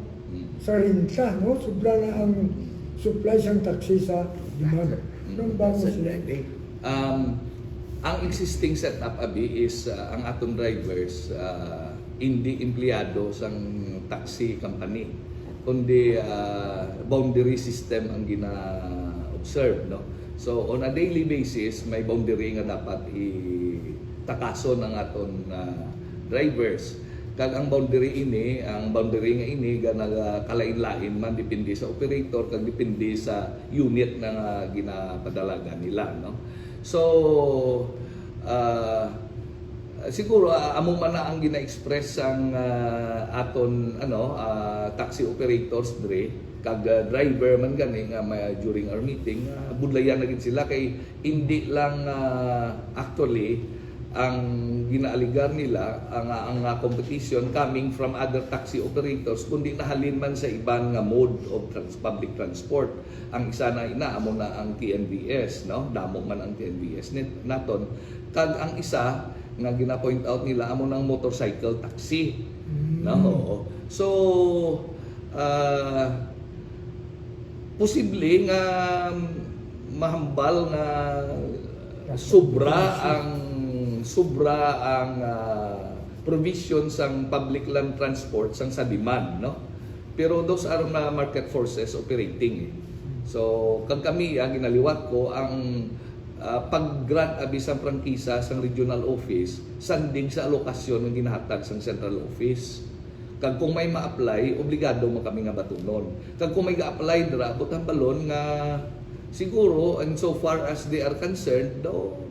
sa renta, no? Sobra na ang supply ng taxi sa demand. Nung bago sila. Ang existing setup abi is ang aton drivers hindi empleyado sang taxi company, kundi boundary system ang gina-observe, no? So on a daily basis may boundary nga dapat takason ng aton drivers. Kag ang boundary nga ini nagakalain-lain man depende sa operator kag depende sa unit na ginapadalagan nila, no? So siguro among man na ang gina-express ang aton taxi operators dre kag driver man gani nga during our meeting budlayan na gid sila kay hindi lang actually ang ginaaligar nila ang competition coming from other taxi operators kundi nahalin man sa iban nga mode of public transport. Ang isa na amo na ang TNVS, no? Damo man ang TNVS naton. Kag ang isa nga gina-point out nila amo ng motorcycle taxi. No? So posible nga mahambal nga sobra ang provision sang public land transport sang sa demand, no? Pero those are na market forces operating. So kag kami ginaliwat ko ang pag-grant abi sang prangkisa sang regional office sanding sa alokasyon ng ginahatag sang central office. Kag kung may ma-apply, obligado mo kami nga batunon. Kag kung may ga-apply dira butang balon nga siguro and so far as they are concerned, though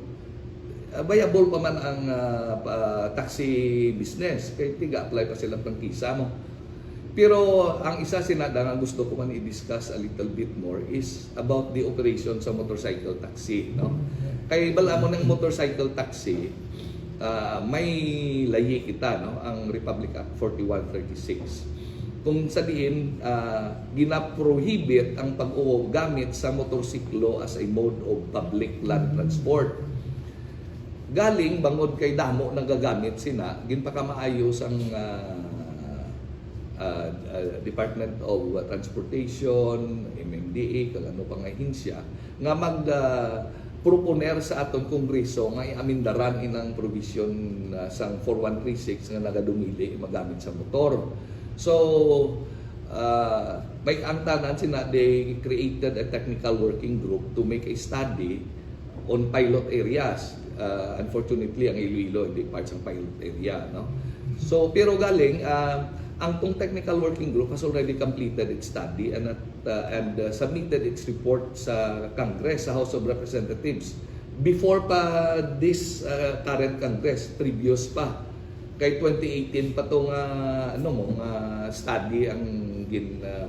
viable pa man ang taxi business kay tiga-apply pa sila prangkisa mo. Pero ang isa sinada nga gusto ko man i-discuss a little bit more is about the operation sa motorcycle taxi, no? Kay bala mo ng motorcycle taxi, may layi kita, no? Ang Republic Act 4136. Kung sa diin gina-prohibit ang pag-gamit sa motorsiklo as a mode of public land transport. Galing bangod kay damo nagagamit sina ginpakamaayos ang Department of Transportation, MMDA, kag ano pang ahinsya nga mag proponer sa aton kongreso nga iamindaran inang provision sang 4136 nga nagadumili magamit sa motor. So may ang tanan sina, they created a technical working group to make a study on pilot areas. Unfortunately ang Iloilo hindi part ng pilot area, no? So pero galing ang tong technical working group has already completed its study and submitted its report sa Congress, sa House of Representatives before pa this current Congress, previous pa kay 2018 pa tong study ang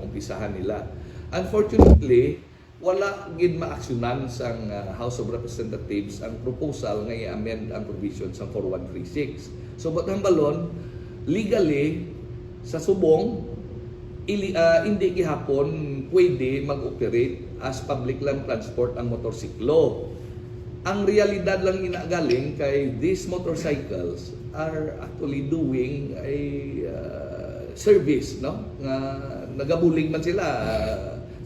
umpisahan nila. Unfortunately, wala gid maaksyonan sang House of Representatives ang proposal nga i-amend ang provisions sa 4136. So batang balon, legally sa subong hindi gihapon pwede mag-operate as public land transport ang motorsiklo. Ang realidad lang ginagaling kay these motorcycles are actually doing a service, no? Nagabulig man sila.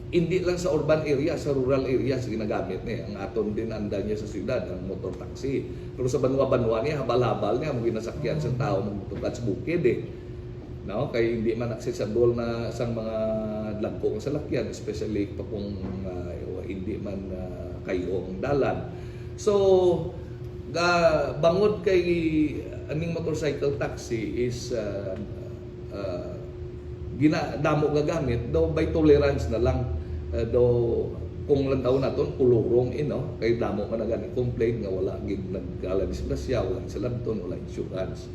Hindi lang sa urban area, sa rural areas ginagamit niya. Ang aton din anda niya sa syudad, ang motor taxi. Pero sa banwa-banwa niya, habal-habal niya, mga ginasakyan sa tao, magtutugad sa bukid No? Kaya hindi man accessible na sang mga lagkong salakyan, especially pa kung hindi man kayo ang dalan. So, bangod kay aning motorcycle taxi is ginadamo gagamit daw by tolerance na lang daw kung lang daw naton kulurong kay damo man nagani complaint nga wala gid nagkala disgrasya, wala salabton, wala insurance.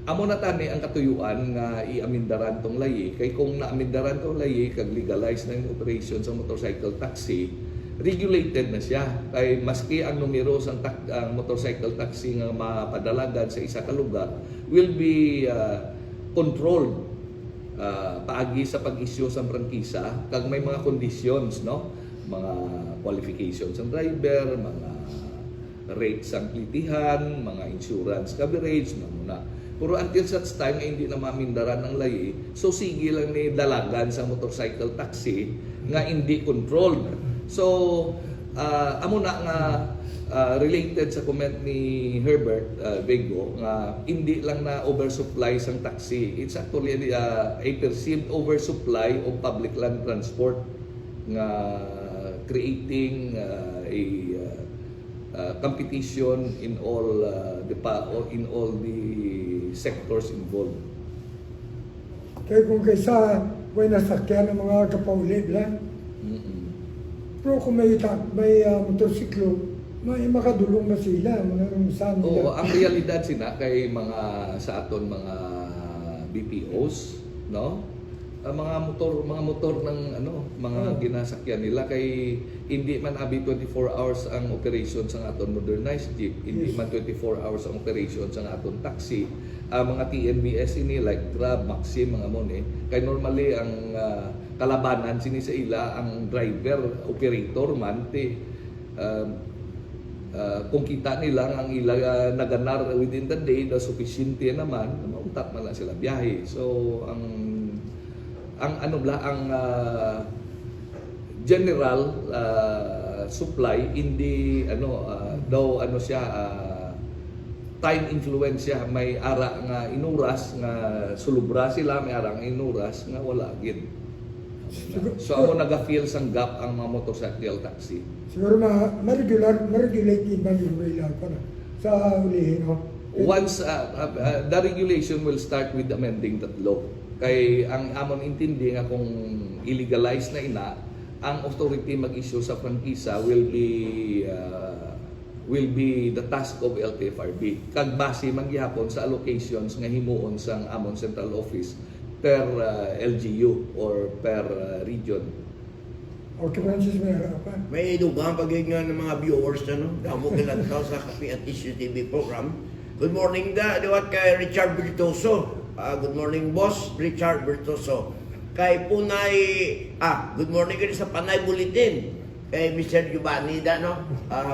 Amo na tani ang katuyuan nga iamindaran tong layi kay kung naamindaran tong layi kag legalize na yung operation sa motorcycle taxi, regulated na siya kay maski ang numero sang motorcycle taxi nga mapadalagan sa isa ka lugar will be controlled paagi sa pag-issue sa prangkisa kag may mga conditions, no, mga qualifications ng driver, mga rates ang klitihan, mga insurance coverage muna. Pero until such time ay hindi na mamindaran ng layi, so sige lang ni dalagan sa motorcycle taxi nga hindi controlled. So amo na nga related sa comment ni Herbert Vego nga hindi lang na oversupply sang taxi, it's actually a perceived oversupply of public land transport nga creating a competition in all the sectors involved. Kaya kung kaysa may nasakyan ng mga kapaulid lang, pero kung may motorsiklo, may makadulong na sila, mga saan nila. Oo, ang realidad sina kay mga sa aton mga BPOs, no? Mga motor ng mga ginasakyan nila kay hindi man abi 24 hours ang operation sa aton modernized jeep, hindi man 24 hours ang operation sa aton taxi. Mga TNBS ini like Grab, Maxim, mga kay normally ang kalabanan sini sa ila ang driver, operator man kung kita nila ang ila naganar within the day na sufficient naman, mautat man lang sila biyahe. So ang general supply hindi siya time influence siya, may ara nga inuras nga sulubra sila, may ara nga inuras nga wala gid. So amo naga-feel sang gap ang mga motorcycle taxi. Siguro ma-regulate din ba yung rail pa na sa ulihin, no? Once the regulation will start with amending that law. Kay ang amon intindi nga kung illegalize na ang authority mag-issue sa prangkisa will be the task of LTFRB. Kag base man gihapon sa allocations nga himuon sang amon central office per LGU or per region. Okay, Francis, may pa. May dugang pagiging ng mga viewers damo kilantaw sa Kape at Issue TV program. Good morning diwat kay Richard Bertoso. Good morning, Boss Richard Bertoso. Kay Punay, good morning kayo sa Panay Bulletin. Kay Mr. Giovanni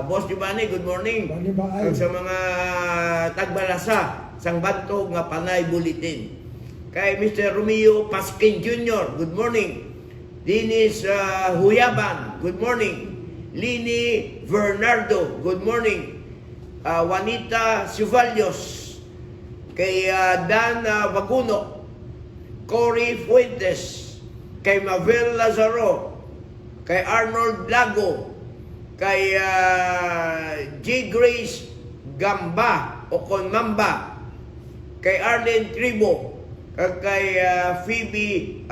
Boss Giovanni, good morning. Kag sa mga tagbalasa, sang bantog nga Panay Bulletin. Kay Mr. Romeo Pasquin Jr., good morning. Dennis Huyaban, good morning. Lini Bernardo, good morning. Juanita Sivalios, kay Dan Baguno, Cory Fuentes, kay Mabel Lazaro, kay Arnold Lago, kay G. Grace Gamba o Conmamba, kay Arlene Tribo, kay Phoebe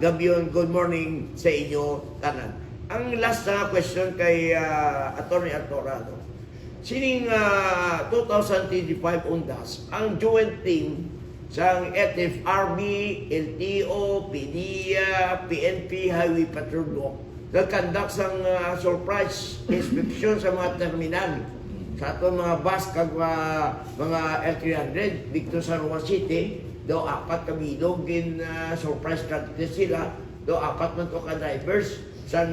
Gabion, good morning sa inyo tanan. Ang last na question kay Atty. Altorado. Sining 2025 undas, ang joint team sa FFRB, LTO, PDEA, PNP, Highway Patrol nag-conduct sang surprise inspection sa mga terminal sa ato mga bus kag mga L300 dito sa Roma City. Do apat kabilog in surprise drug test sila. Do apat man to ka drivers sa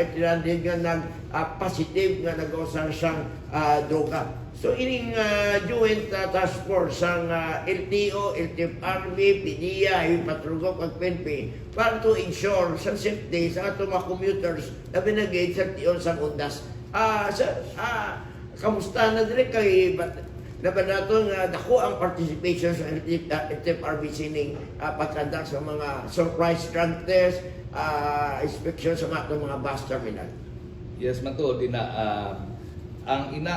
L300 nga nag-positive nga nag-usar siyang droga. So ining joint task force sang LTO, LTFRB, PDEA, Highway Patrol kag PNP para to ensure sa safety sa ato mga commuters na binagay sa tiyon sang undas. Kamusta na dire kay nabanato nga dako ang participation sa LTFRB sining pagkandak sa mga surprise drug test, inspection sa mga bus terminal. Yes, matuod ina ang nga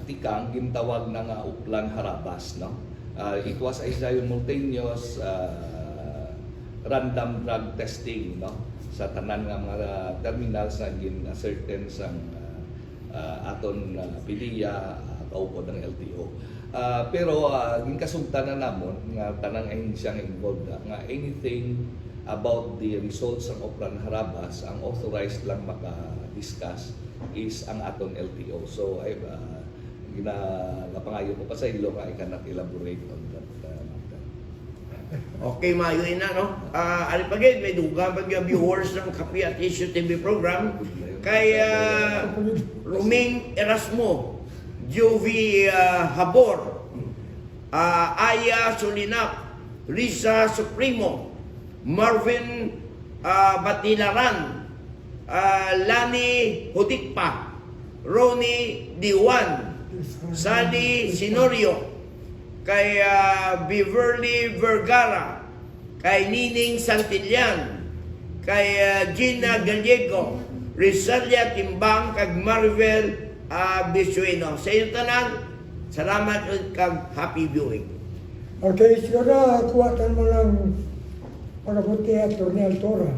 tikang gintawag na nga Uplan Harabas, no? It was a simultaneous random drug testing, no? Sa tanan nga mga terminals na gin-ascertain sang aton PDEA kaupod ng LTO. Pero ginkasugtan na namon nga tanang ahensya nga involved nga anything about the results ng Uplan Harabas ang authorized lang maka-discuss is ang aton LTO. So ay ginapangayo ko pa sa ilo nga I cannot elaborate on that matter. Okay, mayo ina, no? Alipagid, may dugang pag viewers ng Kapi at Issue TV program. Kay Ruming Erasmo, Jovi Habor, Aya Solinap, Risa Supremo, Marvin Batilaran, Lani Hudikpa, Ronnie Diwan, Sally Sinorio, kay Beverly Vergara, kay Nining Santillan, kay Gina Gallego, Rizalia Timbang, kag Marvel Bisueno. Sa inyo tanan, salamat kag happy viewing. Okay, siguro kuwatan mo lang pagabuti at Atty. Altora,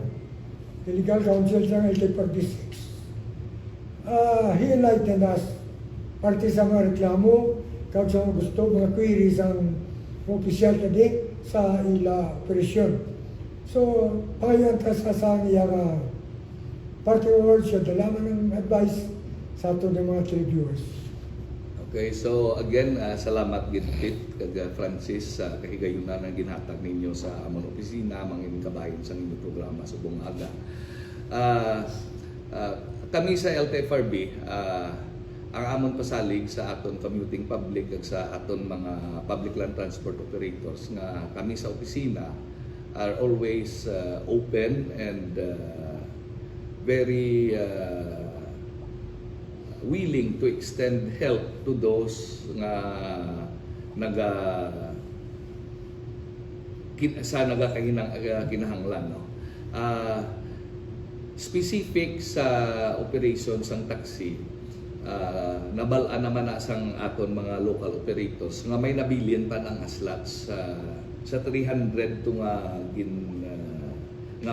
the legal counsel sa LTFRB 6. He enlightened us parte sa mga reklamo kag sa mga gusto, mga queries ang opisyal kadi sa ila operasyon. So, pangayon ta sa iya party words siya dalaman ng advice sa ato ng mga televiewers. Okay, so again, salamat gid kag Francis sa kahigayunan na ginhatag ninyo sa among opisina, mangin kabahin sa inyong programa subong aga. Kami sa LTFRB, ang amon pasalig sa aton commuting public ag sa aton mga public land transport operators nga kami sa opisina are always open and very willing to extend help to those nga kinahanglan, no? Specific sa operations ng taxi, nabalaan naman na sang aton mga local operators nga may nabilin pa ng slots sa 300 to nga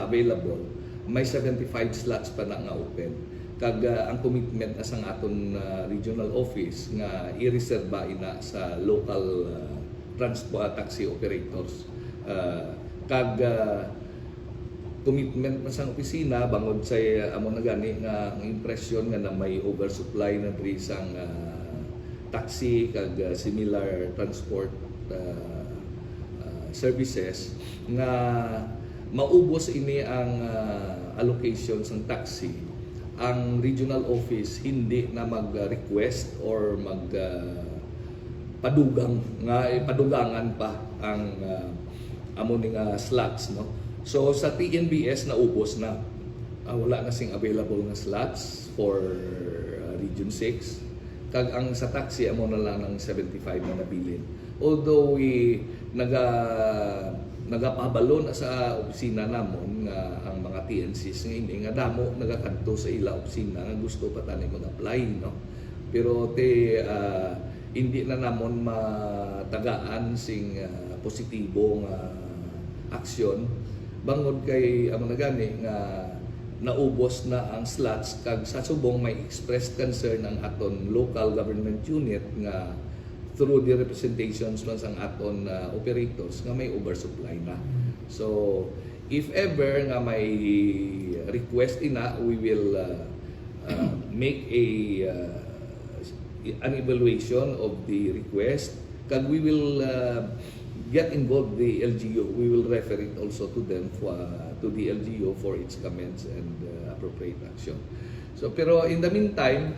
available, may 75 slots pa na nga open. Kag ang commitment as ang aton regional office nga i-reserve ina sa local transport taxi operators. Kag commitment na sa opisina bangod sa amo na gani nga ang impression nga na may oversupply na diri sang taxi kag similar transport services nga maubos ini ang allocation sang taxi. Ang regional office hindi na mag-request or padugangan pa ang amo ning slots, no? So sa TNBS naubos na wala na sing available nga slots for Region 6. Kag ang sa taxi amo na lang ng 75 na nabilin. Although nagapabalo na sa opisina namon nga ang mga TNCs nga nga damo nagakanto sa ila opisina nga gusto pa tani mag-apply, no. Pero hindi na namon matagaan sing positibo nga aksyon bangod kay amo na gani nga naubos na ang slots kag sa subong may expressed concern ang aton local government unit nga through the representations man sang aton operators nga may oversupply na. So if ever nga may request ina, we will make an evaluation of the request kag we will get involved the LGU. We will refer it also to them to the LGU for its comments and appropriate action. So pero in the meantime,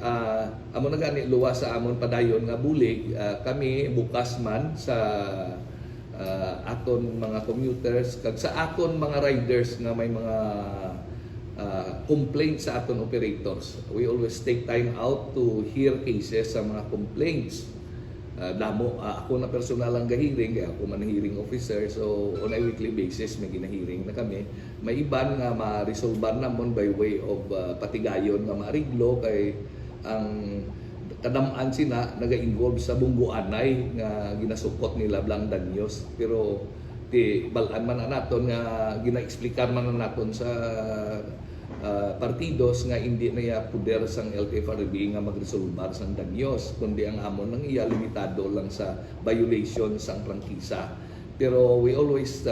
amo na gani luwa sa amon padayon nga bulig, kami bukas man sa aton mga commuters kag sa aton mga riders nga may mga complaints sa aton operators. We always take time out to hear cases sa mga complaints. Damo ako na personal ang gahiring, kaya ako man hearing officer, so on a weekly basis may ginahearing na kami. May iban nga ma-resolvean namon by way of patigayon nga maariglo kay ang tadamaan sina naga-involve sa bungguanay nga ginasukot nila blang danyos, pero ti balaan man naton nga gina-explicar man naton sa partidos nga hindi na ya puder sang LTFRB nga magresolbar sang danyos, kundi ang amon nang iya limitado lang sa violation sang prangkisa. Pero we always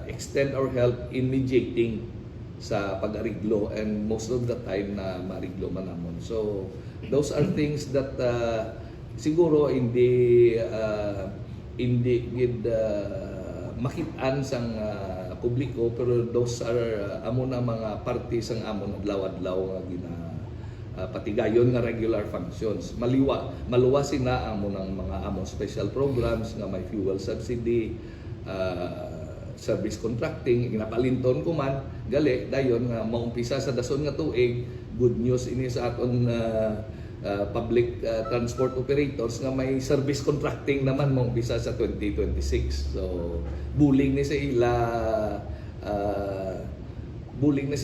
extend our help in mediating sa pag-ariglo, and most of the time na mariglo man namon. So those are things that siguro hindi gid makitaan sang publiko, pero those are amo na mga parte sang amon adlaw-adlaw nga patigayon nga regular functions. Maluwa sina amo ng mga amon special programs nga may fuel subsidy, service contracting, ginapalinton ko man gali dayon nga maumpisa sa dason nga tuig. Good news ini sa aton public transport operators nga may service contracting naman maumpisa sa 2026. So buling ni sa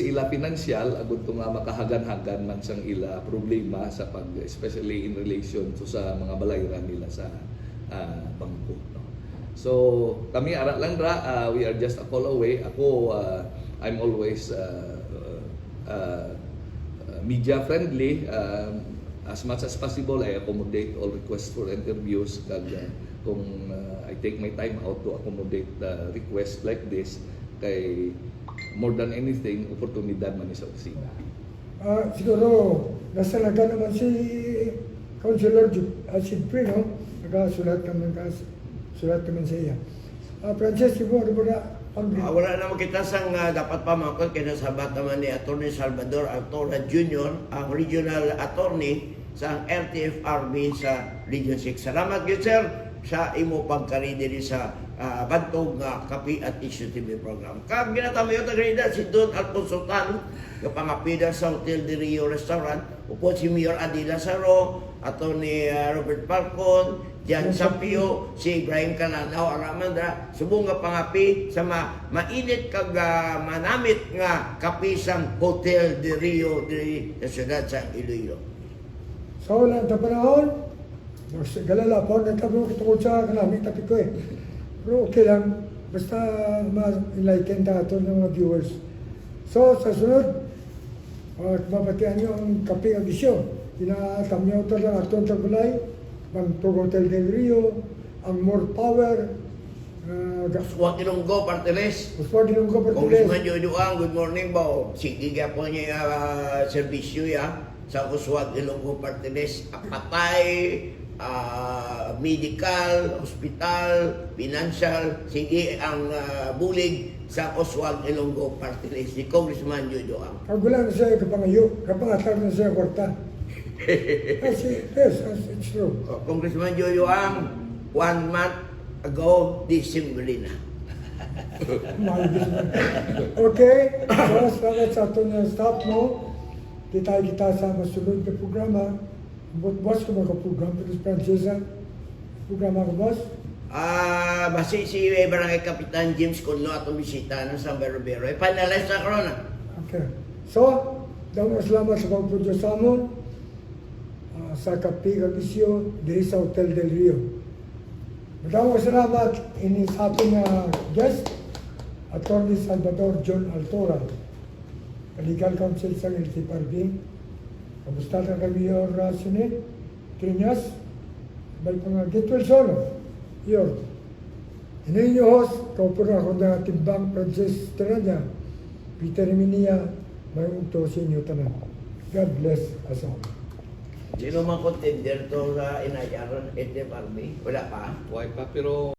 ila pinansyal agud to nga makahagan-hagan man sang ila problema sa especially in relation to sa mga balayran nila sa bangko, no? So kami ara lang ra, we are just a call away. Ako I'm always media friendly. As much as possible, I accommodate all requests for interviews. Kag kung I take my time out to accommodate requests like this, kay more than anything, oportunidad man sa opisina. Siguro, nasa laga naman si Councilor Sidpri, no? Nagasulat naman sa iya. Francis, siguro ba wala naman kita sang dapat pamakot kaya sa bata man ni Attorney Salvador Artola Jr., ang regional attorney sa RTFRB sa Region 6. Salamat gyud sir sa imo pagkari diri sa bantog nga kapi at issue TV program. Kag ginatamayo tagrida si Don Alfonso Tan nga pangapida sa Hotel de Rio Restaurant, upod si Mayor Adi Lazaro, Attorney Robert Falcon, Jan Sapio, si Ibrahim Cananao, Aramandra, subong nga pangapi sa mainit kag manamit nga kapi sang Hotel de Rio de sa siyudad sa Iloilo. So, lang sa panahon, galala po, nagkablo kitungkol sa kanaming tapi ko eh. Pero okay lang, basta ma-enlighten tato ng mga viewers. So, sa sunod, mabatian nyo ang kapi audition. Kinatamyaw ito ng Arton Tagulay, Bantog Hotel del Rio, ang More Power, Uswag Ilonggo, Parteles. Uswag Ilonggo, Parteles. Congressman Joy Duang, good morning ba? Sige ka po niya servisyo ya sa Uswag Ilonggo, Parteles. Patay, medical, hospital, financial, sige ang bulig sa Uswag Ilonggo, Parteles. Si Congressman Joy Duang. Kagulan na siya kapangayo, kapangatag na siya kwarta. Yes, it's true. Congressman Joy Duang, 1 month ago, December na. Mahigis mo. Okay, so salamat sa ato ng staff mo. Kita sa masunod na programa. Boss ko mga program, pero Francesa, programa ko, boss. Basi si Barangay Kapitan James Conlo atong bisita ng San Barbero. Finalize na corona. Okay. So, daw salamat sa pag-produce sa amon sa Kapi Gabisyo diri sa Hotel Del Rio. Daw salamat ini sa ating guest, Attorney Salvador John Altora, Legal Counsel sa LTFRB. Kamusta na kami yung Sunit, Trinas, may mga Gitwell Sono. Yun. Ini yung host, kaupo na ako na timbang Francis Teranya, Peter Minia, may ugto sa inyo tanan. God bless us all. Sino mang contender to sa inayaran LTFRB? Wala pa. Why pa, pero